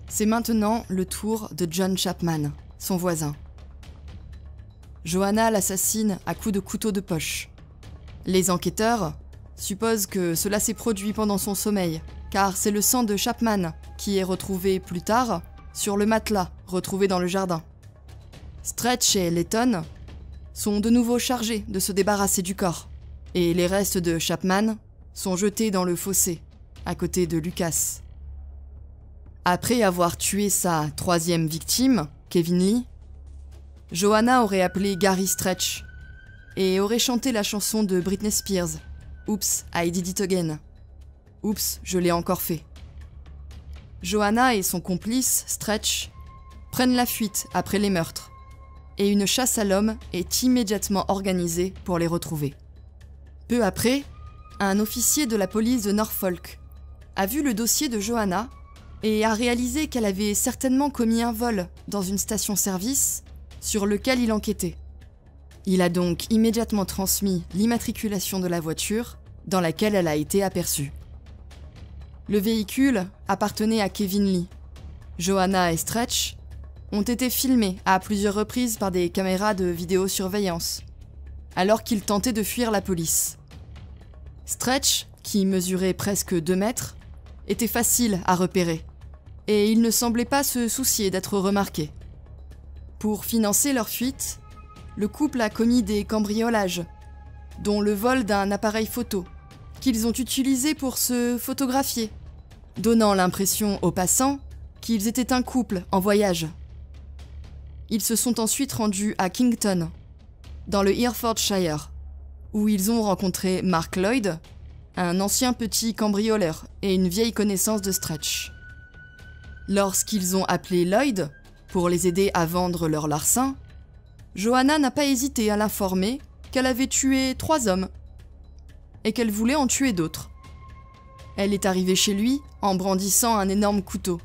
C'est maintenant le tour de John Chapman, son voisin. Joanna l'assassine à coups de couteau de poche. Les enquêteurs supposent que cela s'est produit pendant son sommeil, car c'est le sang de Chapman qui est retrouvé plus tard sur le matelas retrouvé dans le jardin. Stretch et Layton sont de nouveau chargés de se débarrasser du corps, et les restes de Chapman sont jetés dans le fossé, à côté de Lucas. Après avoir tué sa troisième victime, Kevin Lee, Joanna aurait appelé Gary Stretch et aurait chanté la chanson de Britney Spears, Oops, I Did It Again. Oups, je l'ai encore fait. Joanna et son complice, Stretch, prennent la fuite après les meurtres, et une chasse à l'homme est immédiatement organisée pour les retrouver. Peu après, un officier de la police de Norfolk a vu le dossier de Joanna et a réalisé qu'elle avait certainement commis un vol dans une station-service sur lequel il enquêtait. Il a donc immédiatement transmis l'immatriculation de la voiture dans laquelle elle a été aperçue. Le véhicule appartenait à Kevin Lee. Joanna et Stretch ont été filmés à plusieurs reprises par des caméras de vidéosurveillance, alors qu'ils tentaient de fuir la police. Stretch, qui mesurait presque 2 mètres, était facile à repérer, et il ne semblait pas se soucier d'être remarqué. Pour financer leur fuite, le couple a commis des cambriolages, dont le vol d'un appareil photo, qu'ils ont utilisé pour se photographier, donnant l'impression aux passants qu'ils étaient un couple en voyage. Ils se sont ensuite rendus à Kington, dans le Herefordshire, où ils ont rencontré Mark Lloyd, un ancien petit cambrioleur et une vieille connaissance de Stretch. Lorsqu'ils ont appelé Lloyd pour les aider à vendre leur larcin, Joanna n'a pas hésité à l'informer qu'elle avait tué 3 hommes et qu'elle voulait en tuer d'autres. Elle est arrivée chez lui en brandissant un énorme couteau,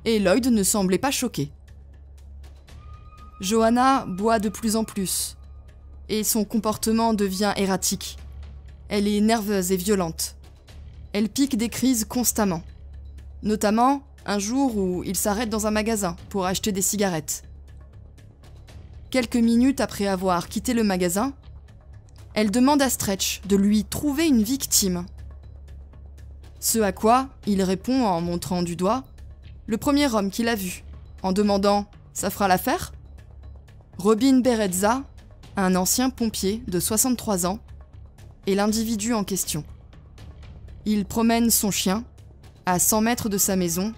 et Lloyd ne semblait pas choqué. Joanna boit de plus en plus, et son comportement devient erratique. Elle est nerveuse et violente. Elle pique des crises constamment, notamment un jour où il s'arrête dans un magasin pour acheter des cigarettes. Quelques minutes après avoir quitté le magasin, elle demande à Stretch de lui trouver une victime. Ce à quoi il répond en montrant du doigt le premier homme qu'il a vu, en demandant « Ça fera l'affaire ?» Robin Berezza, un ancien pompier de 63 ans, est l'individu en question. Il promène son chien à 100 mètres de sa maison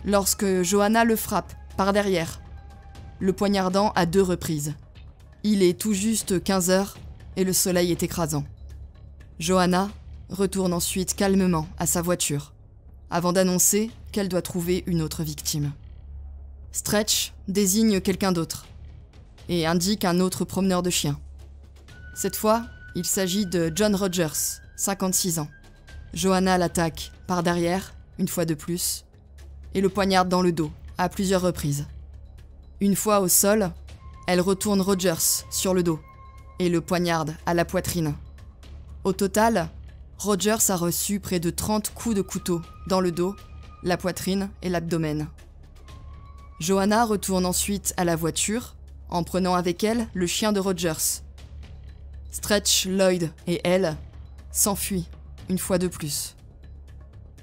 lorsque Joanna le frappe par derrière, le poignardant à 2 reprises. Il est tout juste 15 heures et le soleil est écrasant. Joanna retourne ensuite calmement à sa voiture, avant d'annoncer qu'elle doit trouver une autre victime. Stretch désigne quelqu'un d'autre et indique un autre promeneur de chiens. Cette fois, il s'agit de John Rogers, 56 ans. Joanna l'attaque par derrière, une fois de plus, et le poignarde dans le dos, à plusieurs reprises. Une fois au sol, elle retourne Rogers sur le dos et le poignarde à la poitrine. Au total, Rogers a reçu près de 30 coups de couteau dans le dos, la poitrine et l'abdomen. Joanna retourne ensuite à la voiture, en prenant avec elle le chien de Rogers. Stretch, Lloyd et elle s'enfuient une fois de plus.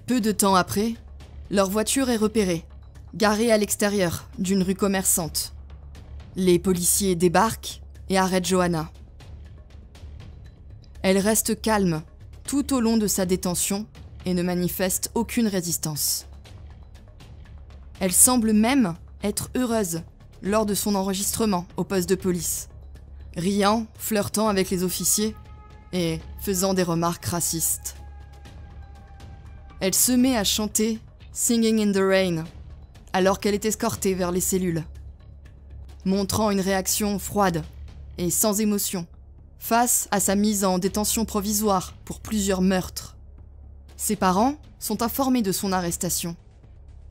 Peu de temps après, leur voiture est repérée, garée à l'extérieur d'une rue commerçante. Les policiers débarquent et arrêtent Joanna. Elle reste calme tout au long de sa détention et ne manifeste aucune résistance. Elle semble même être heureuse lors de son enregistrement au poste de police, riant, flirtant avec les officiers et faisant des remarques racistes. Elle se met à chanter « Singing in the Rain » alors qu'elle est escortée vers les cellules, montrant une réaction froide et sans émotion face à sa mise en détention provisoire pour plusieurs meurtres. Ses parents sont informés de son arrestation,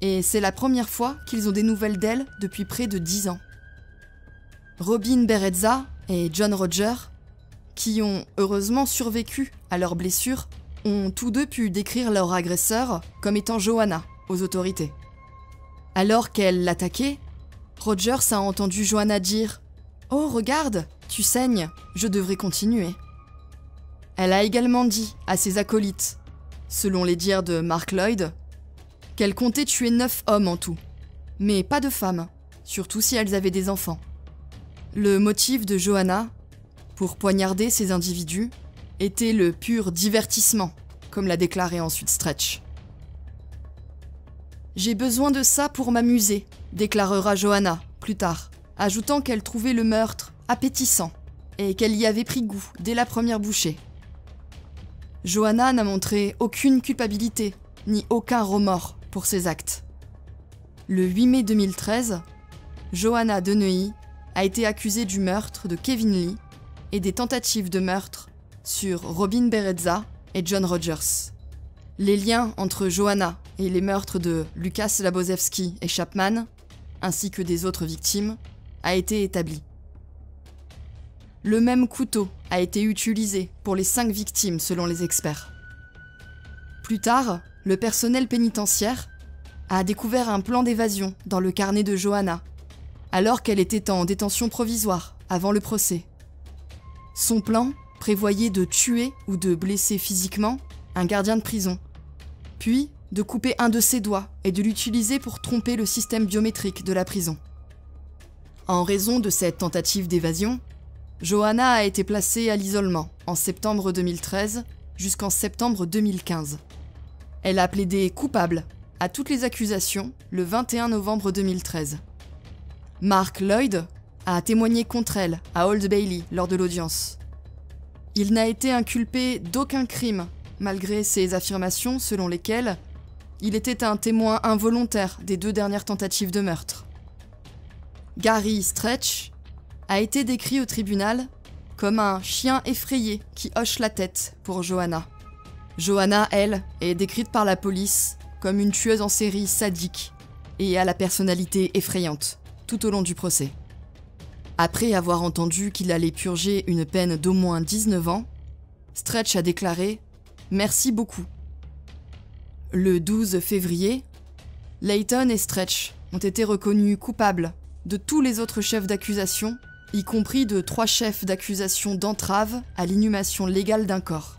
et c'est la première fois qu'ils ont des nouvelles d'elle depuis près de 10 ans. Robin Berezza et John Roger, qui ont heureusement survécu à leurs blessures, ont tous deux pu décrire leur agresseur comme étant Joanna aux autorités. Alors qu'elle l'attaquait, Rogers a entendu Joanna dire « Oh, regarde, tu saignes, je devrais continuer ». Elle a également dit à ses acolytes, selon les dires de Mark Lloyd, qu'elle comptait tuer 9 hommes en tout, mais pas de femmes, surtout si elles avaient des enfants. Le motif de Joanna, pour poignarder ces individus, était le pur divertissement, comme l'a déclaré ensuite Stretch. « J'ai besoin de ça pour m'amuser », déclarera Joanna plus tard, ajoutant qu'elle trouvait le meurtre appétissant et qu'elle y avait pris goût dès la première bouchée. Joanna n'a montré aucune culpabilité ni aucun remords pour ses actes. Le 8 mai 2013, Joanna Dennehy a été accusée du meurtre de Kevin Lee et des tentatives de meurtre sur Robin Berezza et John Rogers. Les liens entre Joanna et les meurtres de Lucas Labozewski et Chapman, ainsi que des autres victimes, a été établi. Le même couteau a été utilisé pour les 5 victimes selon les experts. Plus tard, le personnel pénitentiaire a découvert un plan d'évasion dans le carnet de Joanna, alors qu'elle était en détention provisoire avant le procès. Son plan prévoyait de tuer ou de blesser physiquement un gardien de prison, puis de couper un de ses doigts et de l'utiliser pour tromper le système biométrique de la prison. En raison de cette tentative d'évasion, Joanna a été placée à l'isolement en septembre 2013 jusqu'en septembre 2015. Elle a plaidé coupable à toutes les accusations le 21 novembre 2013. Mark Lloyd a témoigné contre elle à Old Bailey lors de l'audience. Il n'a été inculpé d'aucun crime, malgré ses affirmations selon lesquelles il était un témoin involontaire des 2 dernières tentatives de meurtre. Gary Stretch a été décrit au tribunal comme un chien effrayé qui hoche la tête pour Joanna. Joanna, elle, est décrite par la police comme une tueuse en série sadique et a la personnalité effrayante tout au long du procès. Après avoir entendu qu'il allait purger une peine d'au moins 19 ans, Stretch a déclaré « Merci beaucoup ». Le 12 février, Layton et Stretch ont été reconnus coupables de tous les autres chefs d'accusation, y compris de 3 chefs d'accusation d'entrave à l'inhumation légale d'un corps.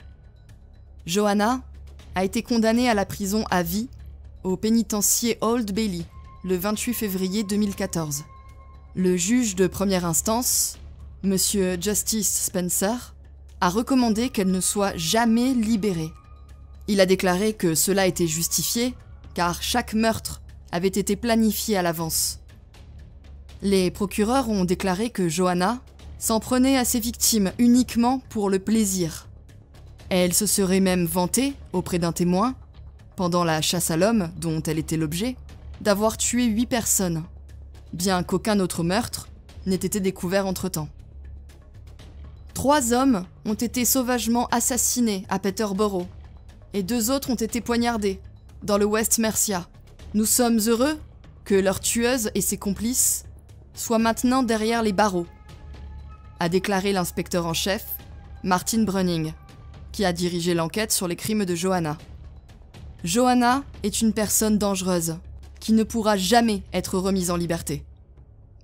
Joanna a été condamnée à la prison à vie au pénitencier Old Bailey le 28 février 2014. Le juge de première instance, M. Justice Spencer, a recommandé qu'elle ne soit jamais libérée. Il a déclaré que cela était justifié car chaque meurtre avait été planifié à l'avance. Les procureurs ont déclaré que Joanna s'en prenait à ses victimes uniquement pour le plaisir. Elle se serait même vantée, auprès d'un témoin, pendant la chasse à l'homme dont elle était l'objet, d'avoir tué 8 personnes, bien qu'aucun autre meurtre n'ait été découvert entre-temps. 3 hommes ont été sauvagement assassinés à Peterborough, et 2 autres ont été poignardés dans le West Mercia. Nous sommes heureux que leur tueuse et ses complices soient maintenant derrière les barreaux, a déclaré l'inspecteur en chef, Martin Brunning, qui a dirigé l'enquête sur les crimes de Joanna. Joanna est une personne dangereuse, qui ne pourra jamais être remise en liberté.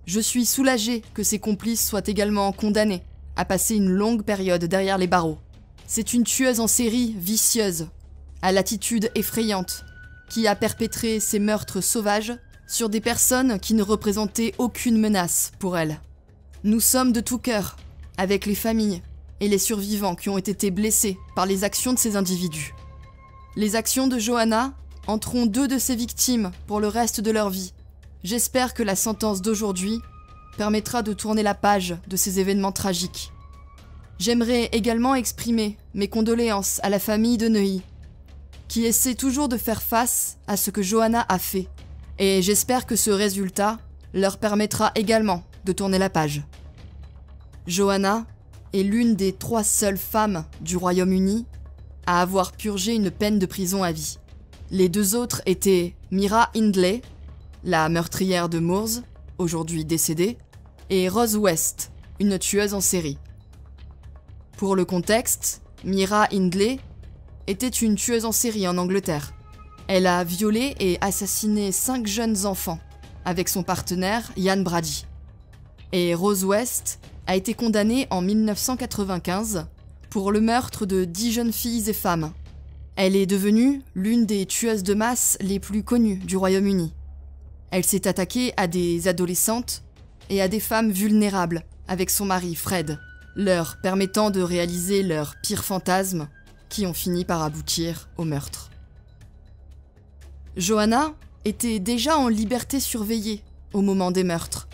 Je suis soulagée que ses complices soient également condamnés à passer une longue période derrière les barreaux. C'est une tueuse en série vicieuse, à l'attitude effrayante, qui a perpétré ces meurtres sauvages sur des personnes qui ne représentaient aucune menace pour elle. Nous sommes de tout cœur avec les familles et les survivants qui ont été blessés par les actions de ces individus. Les actions de Joanna entreront 2 de ses victimes pour le reste de leur vie. J'espère que la sentence d'aujourd'hui permettra de tourner la page de ces événements tragiques. J'aimerais également exprimer mes condoléances à la famille de Neuilly, qui essaie toujours de faire face à ce que Joanna a fait. Et j'espère que ce résultat leur permettra également de tourner la page. Joanna est l'une des 3 seules femmes du Royaume-Uni à avoir purgé une peine de prison à vie. Les 2 autres étaient Mira Hindley, la meurtrière de Moors, aujourd'hui décédée, et Rose West, une tueuse en série. Pour le contexte, Mira Hindley était une tueuse en série en Angleterre. Elle a violé et assassiné 5 jeunes enfants avec son partenaire Ian Brady. Et Rose West a été condamnée en 1995 pour le meurtre de 10 jeunes filles et femmes. Elle est devenue l'une des tueuses de masse les plus connues du Royaume-Uni. Elle s'est attaquée à des adolescentes et à des femmes vulnérables avec son mari Fred, leur permettant de réaliser leurs pires fantasmes qui ont fini par aboutir au meurtre. Johanna était déjà en liberté surveillée au moment des meurtres,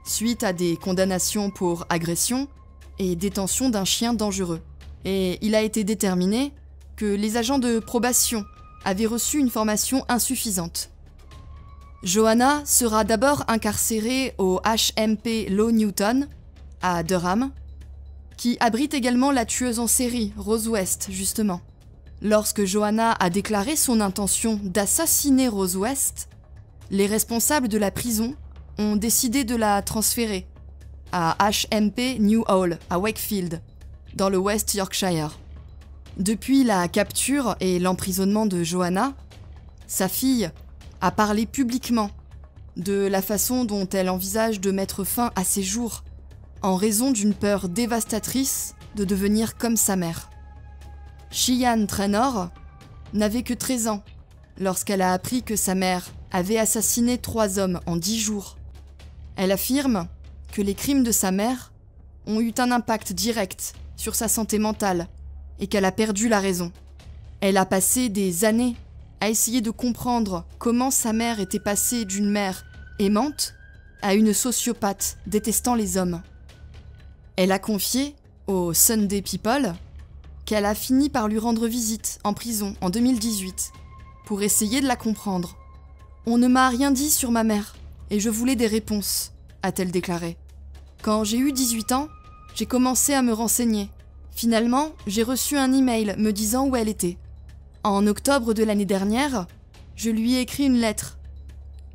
suite à des condamnations pour agression et détention d'un chien dangereux. Et il a été déterminé que les agents de probation avaient reçu une formation insuffisante. Johanna sera d'abord incarcérée au HMP Low Newton, à Durham, qui abrite également la tueuse en série, Rose West, justement. Lorsque Johanna a déclaré son intention d'assassiner Rose West, les responsables de la prison ont décidé de la transférer à HMP New Hall, à Wakefield, dans le West Yorkshire. Depuis la capture et l'emprisonnement de Johanna, sa fille a parlé publiquement de la façon dont elle envisage de mettre fin à ses jours, en raison d'une peur dévastatrice de devenir comme sa mère. Sheehan Trainor n'avait que 13 ans lorsqu'elle a appris que sa mère avait assassiné 3 hommes en 10 jours. Elle affirme que les crimes de sa mère ont eu un impact direct sur sa santé mentale et qu'elle a perdu la raison. Elle a passé des années à essayer de comprendre comment sa mère était passée d'une mère aimante à une sociopathe détestant les hommes. Elle a confié au Sunday People qu'elle a fini par lui rendre visite en prison en 2018 pour essayer de la comprendre. « On ne m'a rien dit sur ma mère et je voulais des réponses », a-t-elle déclaré. « Quand j'ai eu 18 ans, j'ai commencé à me renseigner. Finalement, j'ai reçu un email me disant où elle était. En octobre de l'année dernière, je lui ai écrit une lettre.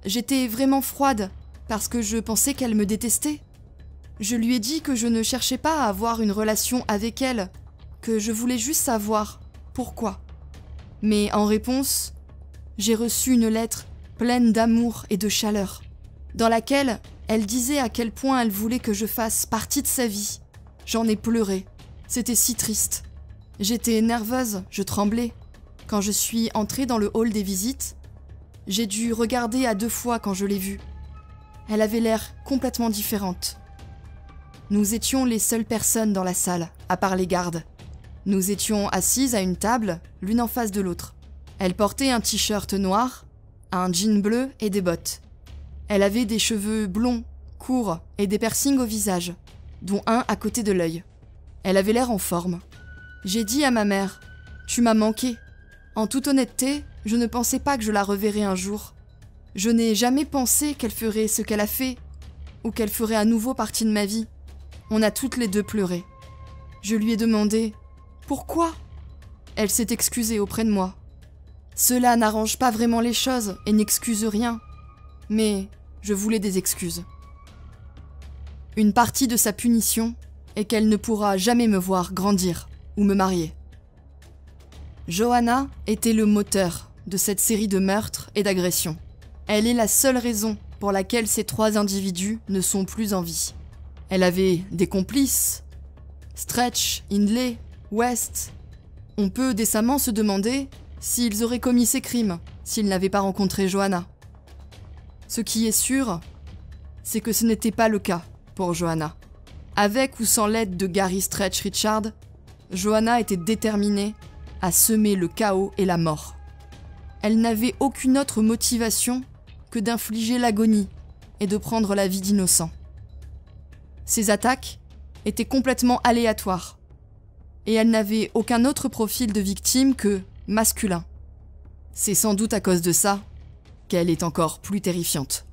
J'étais vraiment froide parce que je pensais qu'elle me détestait. Je lui ai dit que je ne cherchais pas à avoir une relation avec elle, que je voulais juste savoir pourquoi. Mais en réponse, j'ai reçu une lettre pleine d'amour et de chaleur, dans laquelle elle disait à quel point elle voulait que je fasse partie de sa vie. J'en ai pleuré, c'était si triste. J'étais nerveuse, je tremblais. Quand je suis entrée dans le hall des visites, j'ai dû regarder à 2 fois quand je l'ai vue. Elle avait l'air complètement différente. Nous étions les seules personnes dans la salle, à part les gardes. Nous étions assises à une table, l'une en face de l'autre. Elle portait un t-shirt noir, un jean bleu et des bottes. Elle avait des cheveux blonds, courts et des piercings au visage, dont un à côté de l'œil. Elle avait l'air en forme. J'ai dit à ma mère « Tu m'as manqué ». En toute honnêteté, je ne pensais pas que je la reverrais un jour. Je n'ai jamais pensé qu'elle ferait ce qu'elle a fait, ou qu'elle ferait à nouveau partie de ma vie. On a toutes les deux pleuré. Je lui ai demandé « Pourquoi ?» Elle s'est excusée auprès de moi. Cela n'arrange pas vraiment les choses et n'excuse rien, mais je voulais des excuses. Une partie de sa punition est qu'elle ne pourra jamais me voir grandir ou me marier. Johanna était le moteur de cette série de meurtres et d'agressions. Elle est la seule raison pour laquelle ces 3 individus ne sont plus en vie. Elle avait des complices, Stretch, Hindley, West. On peut décemment se demander s'ils auraient commis ces crimes s'ils n'avaient pas rencontré Johanna. Ce qui est sûr, c'est que ce n'était pas le cas pour Johanna. Avec ou sans l'aide de Gary Stretch Richard, Johanna était déterminée à semer le chaos et la mort. Elle n'avait aucune autre motivation que d'infliger l'agonie et de prendre la vie d'innocents. Ses attaques étaient complètement aléatoires, et elle n'avait aucun autre profil de victime que masculin. C'est sans doute à cause de ça qu'elle est encore plus terrifiante.